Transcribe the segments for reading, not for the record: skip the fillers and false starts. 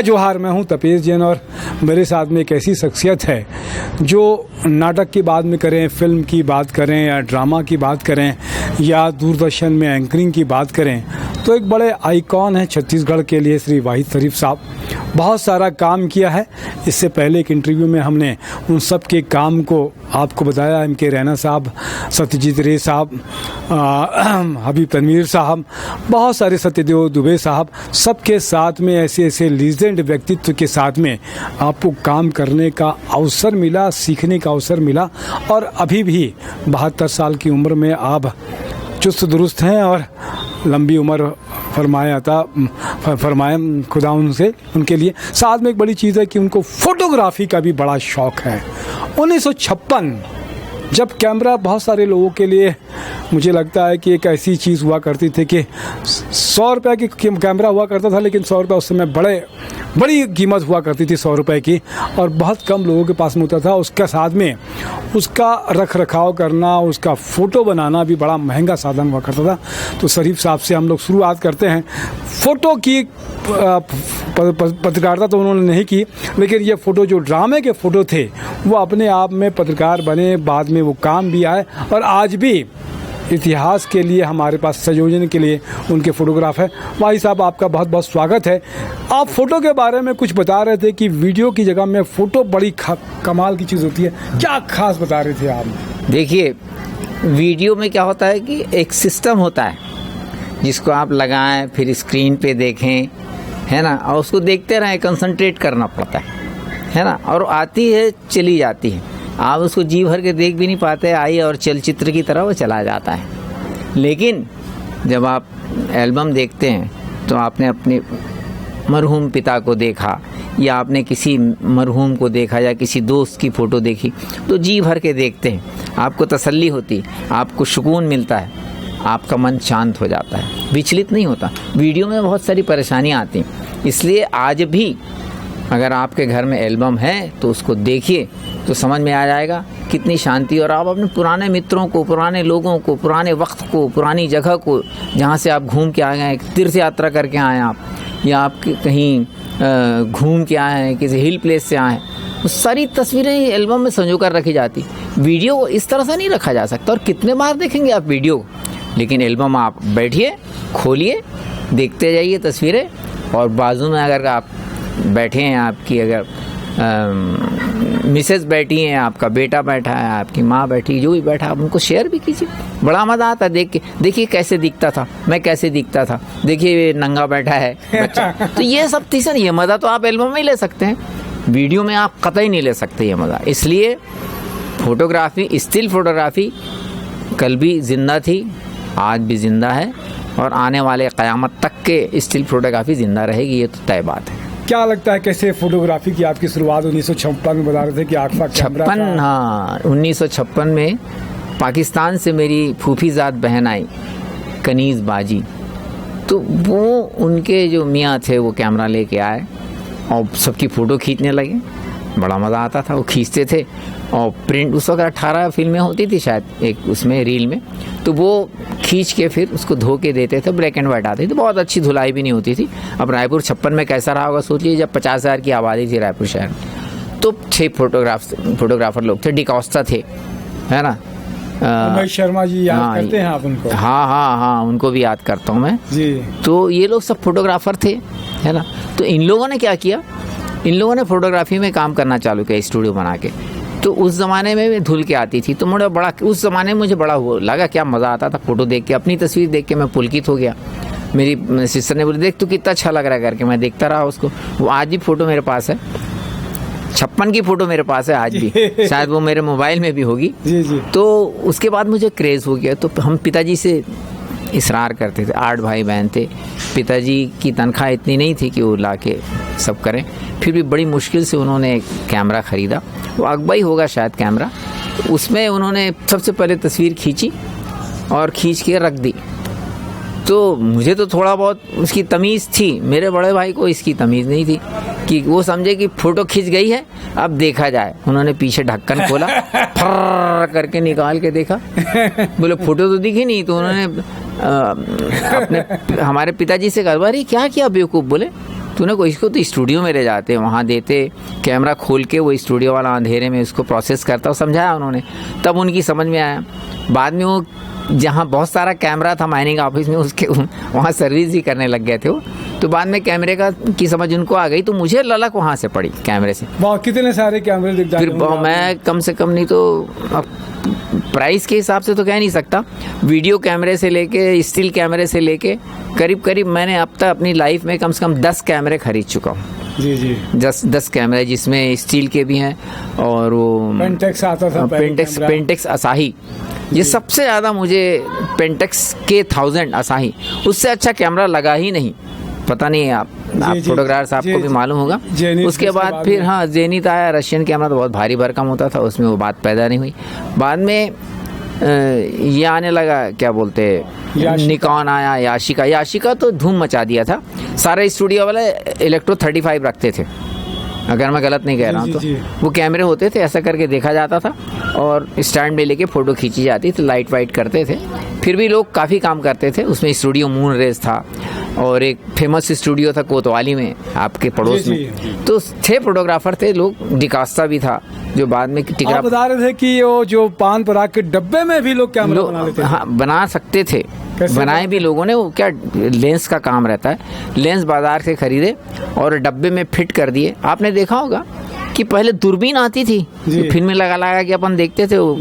जोहार, मैं हूं तपेश जैन और मेरे साथ में एक ऐसी शख्सियत है जो नाटक की बात में करें, फिल्म की बात करें या ड्रामा की बात करें या दूरदर्शन में एंकरिंग की बात करें तो एक बड़े आइकॉन है छत्तीसगढ़ के लिए श्री वाहिद शरीफ साहब। बहुत सारा काम किया है। इससे पहले एक इंटरव्यू में हमने उन सब के काम को आपको बताया। एम के रैना साहब, सत्यजीत रे साहब, हबीब तनवीर साहब, बहुत सारे सत्यदेव दुबे साहब, सबके साथ में ऐसे ऐसे लीजेंड व्यक्तित्व के साथ में आपको काम करने का अवसर मिला, सीखने का अवसर मिला। और अभी भी 72 साल की उम्र में आप चुस्त दुरुस्त हैं और लंबी उम्र फरमाए खुदा उनसे, उनके लिए। साथ में एक बड़ी चीज़ है कि उनको फोटोग्राफी का भी बड़ा शौक़ है। 1956 जब कैमरा बहुत सारे लोगों के लिए मुझे लगता है कि एक ऐसी चीज़ हुआ करती थी कि 100 रुपये की कैमरा हुआ करता था, लेकिन 100 रुपये उस समय बड़ी कीमत हुआ करती थी 100 रुपये की, और बहुत कम लोगों के पास में होता था। उसका साथ में उसका रख रखाव करना, उसका फ़ोटो बनाना भी बड़ा महंगा साधन हुआ करता था। तो शरीफ साहब से हम लोग शुरुआत करते हैं। फ़ोटो की पत्रकारिता तो उन्होंने नहीं की, लेकिन ये फ़ोटो जो ड्रामे के फ़ोटो थे वो अपने आप में पत्रकार बने, बाद में वो काम भी आए और आज भी इतिहास के लिए हमारे पास संयोजन के लिए उनके फ़ोटोग्राफ है। भाई साहब, आपका बहुत बहुत स्वागत है। आप फ़ोटो के बारे में कुछ बता रहे थे कि वीडियो की जगह में फ़ोटो बड़ी कमाल की चीज़ होती है। क्या खास बता रहे थे आप? देखिए, वीडियो में क्या होता है कि एक सिस्टम होता है जिसको आप लगाएं, फिर स्क्रीन पे देखें, है ना, और उसको देखते रहें, कंसंट्रेट करना पड़ता है ना, और आती है चली जाती है। आप उसको जी भर के देख भी नहीं पाते, आई और चलचित्र की तरह वो चला जाता है। लेकिन जब आप एल्बम देखते हैं तो आपने अपने मरहूम पिता को देखा या आपने किसी मरहूम को देखा या किसी दोस्त की फ़ोटो देखी तो जी भर के देखते हैं, आपको तसल्ली होती, आपको सुकून मिलता है, आपका मन शांत हो जाता है, विचलित नहीं होता। वीडियो में बहुत सारी परेशानियाँ आती हैं, इसलिए आज भी अगर आपके घर में एल्बम है तो उसको देखिए तो समझ में आ जाएगा कितनी शांति। और आप अपने पुराने मित्रों को, पुराने लोगों को, पुराने वक्त को, पुरानी जगह को, जहाँ से आप घूम के आए हैं, तीर्थ यात्रा करके आए हैं आप, या आप कहीं घूम के आए हैं, किसी हिल प्लेस से आए हैं, वो सारी तस्वीरें एल्बम में संजो कर रखी जाती। वीडियो को इस तरह से नहीं रखा जा सकता। और कितने बार देखेंगे आप वीडियो, लेकिन एल्बम आप बैठिए, खोलिए, देखते जाइए तस्वीरें। और बाजू में अगर आप बैठे हैं, आपकी अगर मिसेस बैठी हैं, आपका बेटा बैठा है, आपकी माँ बैठी, जो भी बैठा, आप उनको शेयर भी कीजिए। बड़ा मज़ा आता है देख के। देखिए कैसे दिखता था, मैं कैसे दिखता था, देखिए नंगा बैठा है बच्चा। तो ये सब तीसरा, ये मज़ा तो आप एल्बम में ही ले सकते हैं, वीडियो में आप कतई नहीं ले सकते ये मज़ा। इसलिए फ़ोटोग्राफी, स्टिल फ़ोटोग्राफी कल भी ज़िंदा थी, आज भी ज़िंदा है, और आने वाले क़यामत तक के स्टिल फ़ोटोग्राफी ज़िंदा रहेगी, ये तो तय बात है। क्या लगता है कैसे फोटोग्राफी की आपकी शुरुआत? 1956 में बता रहे थे कि आखफा कैमरा था। 56, हाँ, 1956 में पाकिस्तान से मेरी फूफीज़ाद बहन आई, कनीज़ बाजी। तो वो उनके जो मियाँ थे वो कैमरा लेके आए और सबकी फ़ोटो खींचने लगे। बड़ा मज़ा आता था, वो खींचते थे। और प्रिंट उस वक्त 18 फिल्में होती थी शायद एक उसमें रील में, तो वो खींच के फिर उसको धो के देते थे, ब्लैक एंड वाइट आती थी, बहुत अच्छी धुलाई भी नहीं होती थी। अब रायपुर 56 में कैसा रहा होगा सोच लीजिए, जब 50,000 की आबादी थी रायपुर शहर में, तो 6 फोटोग्राफर लोग थे, डिकॉस्टा थे, है ना, उमेश शर्मा जी, याद करते हैं आप उनको? हाँ, उनको भी याद करता हूँ मैं जी। तो ये लोग सब फोटोग्राफर थे, है ना। तो इन लोगों ने क्या किया, इन लोगों ने फोटोग्राफी में काम करना चालू किया, स्टूडियो बना के। तो उस ज़माने में भी धुल के आती थी, तो मुझे बड़ा, उस ज़माने में मुझे बड़ा वो लगा, क्या मज़ा आता था फ़ोटो देख के। अपनी तस्वीर देख के मैं पुलकित हो गया। मेरी सिस्टर ने बोली, देख तू कितना अच्छा लग रहा है करके। मैं देखता रहा उसको। वो आज भी फ़ोटो मेरे पास है, 56 की फ़ोटो मेरे पास है आज भी, शायद वो मेरे मोबाइल में भी होगी। जी। तो उसके बाद मुझे क्रेज़ हो गया। तो हम पिताजी से इसरार करते थे, 8 भाई बहन थे, पिताजी की तनख्वाह इतनी नहीं थी कि वो ला के सब करें। फिर भी बड़ी मुश्किल से उन्होंने एक कैमरा ख़रीदा, वो अगबई होगा शायद कैमरा। उसमें उन्होंने सबसे पहले तस्वीर खींची और खींच के रख दी। तो मुझे तो थोड़ा बहुत उसकी तमीज़ थी, मेरे बड़े भाई को इसकी तमीज़ नहीं थी कि वो समझे कि फ़ोटो खींच गई है, अब देखा जाए। उन्होंने पीछे ढक्कन खोला, फर्र करके निकाल के देखा, बोले फ़ोटो तो दिखी नहीं। तो उन्होंने अपने हमारे पिताजी से कहा, अरे क्या किया बेवकूफ़? बोले तूने कोई इसको तो स्टूडियो में ले जाते, वहाँ देते, कैमरा खोल के वो स्टूडियो वाला अंधेरे में उसको प्रोसेस करता, और समझाया उन्होंने, तब उनकी समझ में आया। बाद में वो जहाँ बहुत सारा कैमरा था माइनिंग ऑफिस में, उसके वहाँ सर्विस ही करने लग गए थे वो, तो बाद में कैमरे की समझ उनको आ गई, तो मुझे ललक वहाँ से पड़ी कैमरे से। वाह, कितने सारे कैमरे दिख जाते फिर मैं कम से कम नहीं तो अब प्राइस के हिसाब से तो कह नहीं सकता, वीडियो कैमरे से लेके स्टिल कैमरे से लेके करीब मैंने अब तक अपनी लाइफ में कम से कम 10 कैमरे खरीद चुका हूँ। जी जी, 10 कैमरे, जिसमें स्टील के भी हैं और वो पेंटेक्स आता था, पेंटेक्स असाही, ये सबसे ज़्यादा मुझे पेंटेक्स के 1000 असाही, उससे अच्छा कैमरा लगा ही नहीं। पता नहीं आप फोटोग्राफर साहब को भी मालूम होगा। उसके बाद फिर हाँ जेनिथ आया, रशियन कैमरा तो बहुत भारी भरकम होता था, उसमें वो बात पैदा नहीं हुई। बाद में ये आने लगा, क्या बोलते हैं, निकॉन आया, याशिका तो धूम मचा दिया था। सारे स्टूडियो वाले इलेक्ट्रो 35 रखते थे, अगर मैं गलत नहीं कह रहा हूँ तो। वो कैमरे होते थे, ऐसा करके देखा जाता था और स्टैंड में लेके फ़ोटो खींची जाती थी, लाइट वाइट करते थे। फिर भी लोग काफ़ी काम करते थे उसमें। स्टूडियो मून रेस था और एक फेमस स्टूडियो था कोतवाली में, आपके पड़ोस में, तो थे फोटोग्राफर थे लोग। डिकास्ता भी था जो बाद में टिकरा। आप बता रहे थे कि वो जो पान पराग के डब्बे में भी लोग कैमरा बना लेते थे। हाँ, बना सकते थे, बनाए भी लोगों ने। वो क्या लेंस का काम रहता है, लेंस बाजार से खरीदे और डब्बे में फिट कर दिए। आपने देखा होगा कि पहले दूरबीन आती थी, फिल्म में लगा के अपन देखते थे, वो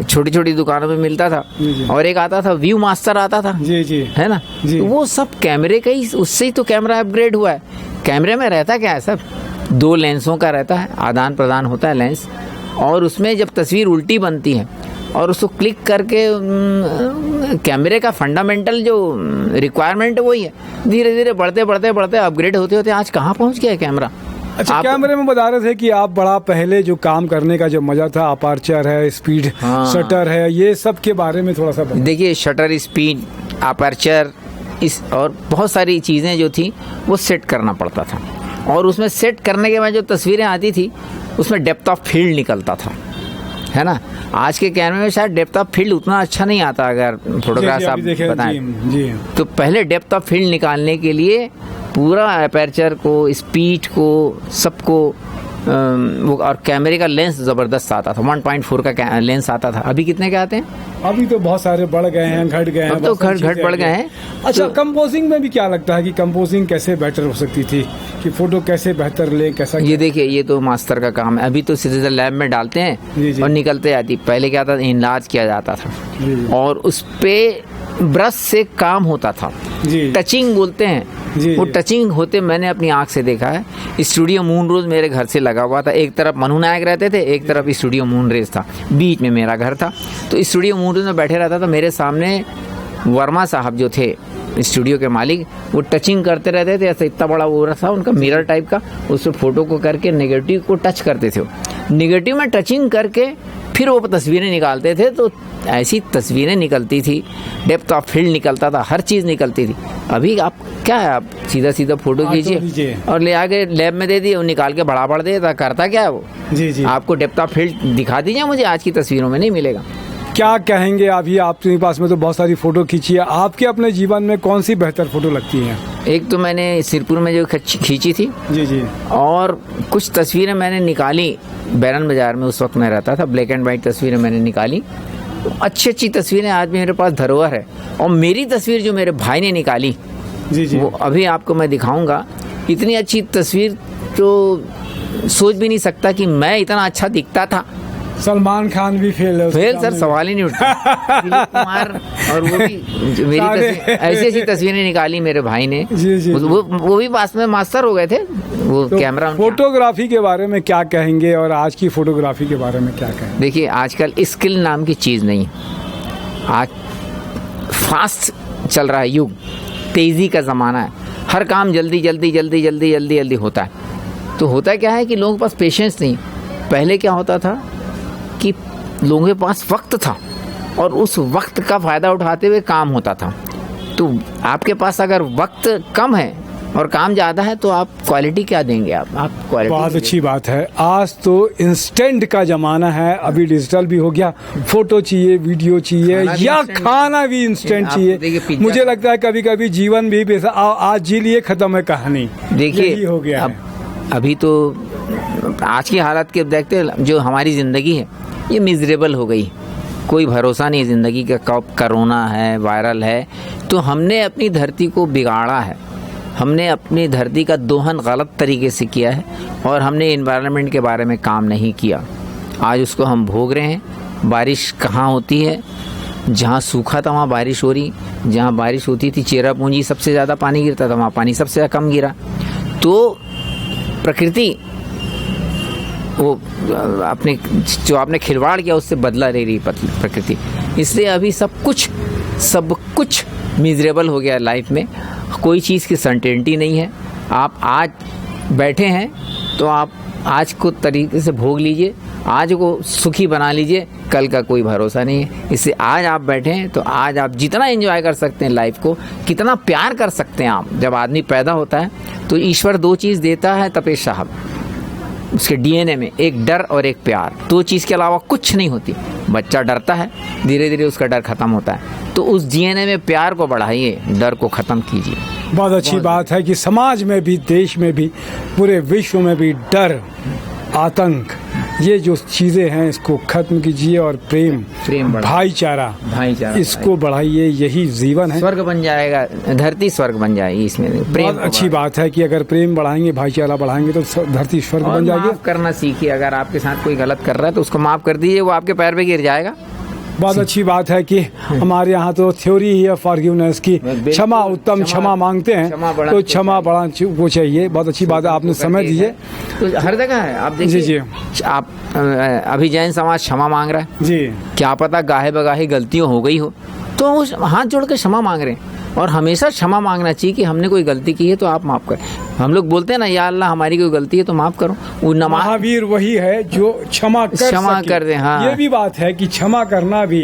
छोटी छोटी दुकानों में मिलता था, और एक आता था व्यू मास्टर आता था, है ना, तो वो सब कैमरे का ही, उससे ही तो कैमरा अपग्रेड हुआ है। कैमरे में रहता क्या है, सब 2 लेंसों का रहता है, आदान प्रदान होता है लेंस, और उसमें जब तस्वीर उल्टी बनती है और उसको क्लिक करके कैमरे का फंडामेंटल जो रिक्वायरमेंट है वही है। धीरे धीरे बढ़ते अपग्रेड होते आज कहाँ पहुँच गया है कैमरा। अच्छा, कैमरे में बता रहे थे कि आप बड़ा पहले जो काम करने का जो मजा था, अपर्चर है, स्पीड, शटर है, ये सब के बारे में थोड़ा सा देखिए। शटर, स्पीड, अपर्चर, इस और बहुत सारी चीज़ें जो थी वो सेट करना पड़ता था, और उसमें सेट करने के बाद जो तस्वीरें आती थी उसमें डेप्थ ऑफ फील्ड निकलता था, है ना। आज के कैमरे में शायद डेप्थ ऑफ फील्ड उतना अच्छा नहीं आता, अगर फोटोग्राफ आप बताएं तो। पहले डेप्थ ऑफ फील्ड निकालने के लिए पूरा अपर्चर को, स्पीड को, सबको वो, और कैमरे का लेंस ज़बरदस्त आता था। 1.4 का लेंस आता था। अभी कितने के आते हैं? अभी तो बहुत सारे बढ़ गए हैं, घट गए हैं, अब तो घट बढ़ गए हैं। अच्छा, कंपोजिंग में भी क्या लगता है कि कंपोजिंग कैसे बेटर हो सकती थी, कि फोटो कैसे बेहतर ले, कैसा? ये देखिए, ये तो मास्टर का काम है। अभी तो सीधे लैब में डालते हैं और निकलते जाती। पहले क्या था, इनलार्ज किया जाता था और उस पे ब्रश से काम होता था, टचिंग बोलते हैं। वो टचिंग होते मैंने अपनी आंख से देखा है। स्टूडियो मून रोज मेरे घर से लगा हुआ था। एक तरफ मनु नायक रहते थे, एक तरफ स्टूडियो मून रेस था, बीच में मेरा घर था। तो स्टूडियो मून रेस में बैठे रहता था। मेरे सामने वर्मा साहब जो थे स्टूडियो के मालिक, वो टचिंग करते रहते थे। ऐसा इतना बड़ा वो था उनका मिरर टाइप का, उससे फोटो को करके नेगेटिव को टच करते थे। नेगेटिव में टचिंग करके फिर वो तस्वीरें निकालते थे। तो ऐसी तस्वीरें निकलती थी, डेप्थ ऑफ फील्ड निकलता था, हर चीज़ निकलती थी। अभी आप क्या है, आप सीधा फोटो खींचिए और ले आके लैब में दे दिए, वो निकाल के बड़ा देता। करता क्या है वो? आपको डेप्थ ऑफ फील्ड दिखा दीजिए मुझे, आज की तस्वीरों में नहीं मिलेगा। क्या कहेंगे अभी आपके पास में तो बहुत सारी फोटो खींची है, आपके अपने जीवन में कौन सी बेहतर फोटो लगती है? एक तो मैंने सिरपुर में जो खींची थी, और कुछ तस्वीरें मैंने निकाली बैरन बाजार में, उस वक्त मैं रहता था। ब्लैक एंड वाइट तस्वीरें मैंने निकाली, अच्छी तस्वीरें आज भी मेरे पास धरोहर है। और मेरी तस्वीर जो मेरे भाई ने निकाली, वो अभी आपको मैं दिखाऊंगा। इतनी अच्छी तस्वीर तो सोच भी नहीं सकता कि मैं इतना अच्छा दिखता था। सलमान खान भी फेल है, सर, सवाल ही नहीं उठता। दिलीप कुमार, और वो भी मेरी तस्वीर, ऐसी तस्वीरें निकाली मेरे भाई ने। वो भी पास में मास्टर हो गए थे वो। तो कैमरा, फोटोग्राफी के बारे में क्या कहेंगे और आज की फोटोग्राफी के बारे में क्या कहेंगे? देखिए, आजकल स्किल नाम की चीज़ नहीं। आज फास्ट चल रहा है युग, तेज़ी का ज़माना है। हर काम जल्दी होता है। तो होता क्या है कि लोगों के पास पेशेंस नहीं। पहले क्या होता था कि लोगों के पास वक्त था और उस वक्त का फ़ायदा उठाते हुए काम होता था। तो आपके पास अगर वक्त कम है और काम ज़्यादा है तो आप क्वालिटी क्या देंगे? आप क्वालिटी। बहुत अच्छी बात है। आज तो इंस्टेंट का ज़माना है, अभी डिजिटल भी हो गया, फोटो चाहिए, वीडियो चाहिए या खाना भी इंस्टेंट चाहिए। मुझे लगता है कभी कभी जीवन भी पैसा आज जी लिए ख़त्म है कहानी। देखिए हो गया अभी तो आज की हालत के देखते हैं, जो हमारी ज़िंदगी है ये मिजरेबल हो गई। कोई भरोसा नहीं ज़िंदगी का, कब कोरोना है, वायरल है। तो हमने अपनी धरती को बिगाड़ा है, हमने अपनी धरती का दोहन गलत तरीके से किया है और हमने एनवायरनमेंट के बारे में काम नहीं किया। आज उसको हम भोग रहे हैं। बारिश कहाँ होती है? जहाँ सूखा था वहाँ बारिश हो रही, जहाँ बारिश होती थी चेरापूंजी सबसे ज़्यादा पानी गिरता था, वहाँ पानी सबसे ज़्यादा कम गिरा। तो प्रकृति वो अपने जो आपने खिलवाड़ किया उससे बदला ले रही प्रकृति। इसलिए अभी सब कुछ मिजरेबल हो गया लाइफ में। कोई चीज़ की सर्टेनिटी नहीं है। आप आज बैठे हैं तो आप आज को तरीके से भोग लीजिए, आज को सुखी बना लीजिए, कल का कोई भरोसा नहीं है। इससे आज आप बैठे हैं तो आज आप जितना एंजॉय कर सकते हैं लाइफ को, कितना प्यार कर सकते हैं आप। जब आदमी पैदा होता है तो ईश्वर दो चीज़ देता है तपेश साहब, उसके डीएनए में, एक डर और एक प्यार। दो चीज़ के अलावा कुछ नहीं होती। बच्चा डरता है, धीरे धीरे उसका डर खत्म होता है। तो उस डीएनए में प्यार को बढ़ाइए, डर को ख़त्म कीजिए। बहुत अच्छी बात है कि समाज में भी, देश में भी, पूरे विश्व में भी डर, आतंक, ये जो चीज़ें हैं इसको खत्म कीजिए और प्रेम भाईचारा इसको बढ़ाइए। यही जीवन है। स्वर्ग बन जाएगा, धरती स्वर्ग बन जाएगी। इसमें प्रेम बहुत अच्छी बात है कि अगर प्रेम बढ़ाएंगे, भाईचारा बढ़ाएंगे तो धरती स्वर्ग बन जाएगी। माफ करना सीखिए। अगर आपके साथ कोई गलत कर रहा है तो उसको माफ कर दीजिए, वो आपके पैर पे गिर जाएगा। बहुत अच्छी बात है कि हमारे यहाँ तो थ्योरी ही है फॉरगिवनेस की, क्षमा उत्तम क्षमा मांगते हैं तो क्षमा बड़ा वो चाहिए। बहुत अच्छी बात है, आपने समझ दीजिए। तो हर जगह है। आप देखिए जी आप अभी जैन समाज क्षमा मांग रहा है जी। क्या पता गाहे बगाहे गलतियों हो गई हो तो वो हाथ जोड़ के क्षमा मांग रहे हैं। और हमेशा क्षमा मांगना चाहिए कि हमने कोई गलती की है तो आप माफ़ करें। हम लोग बोलते हैं ना, या अल्लाह हमारी कोई गलती है तो माफ़ करो। वो महावीर वही है जो क्षमा कर दे। हाँ, ये भी बात है कि क्षमा करना भी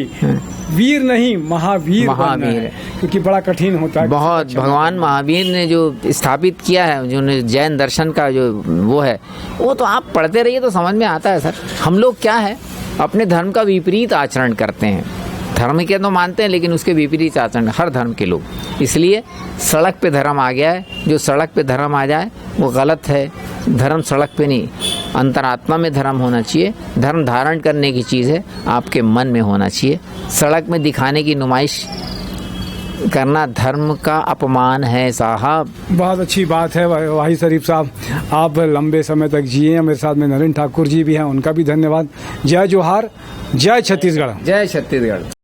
वीर नहीं, महावीर है, क्योंकि बड़ा कठिन होता है। बहुत भगवान महावीर ने जो स्थापित किया है, जो जैन दर्शन का जो वो है, वो तो आप पढ़ते रहिए तो समझ में आता है। सर हम लोग क्या है, अपने धर्म का विपरीत आचरण करते हैं। धर्म के तो मानते हैं लेकिन उसके विपरीत आचरण हर धर्म के लोग। इसलिए सड़क पे धर्म आ गया है। जो सड़क पे धर्म आ जाए वो गलत है। धर्म सड़क पे नहीं, अंतरात्मा में धर्म होना चाहिए। धर्म धारण करने की चीज़ है, आपके मन में होना चाहिए। सड़क में दिखाने की नुमाइश करना धर्म का अपमान है साहब। बहुत अच्छी बात है वाही शरीफ साहब, आप लंबे समय तक जिए। मेरे साथ में नरेंद्र ठाकुर जी भी हैं, उनका भी धन्यवाद। जय जोहार, जय छत्तीसगढ़। जय छत्तीसगढ़।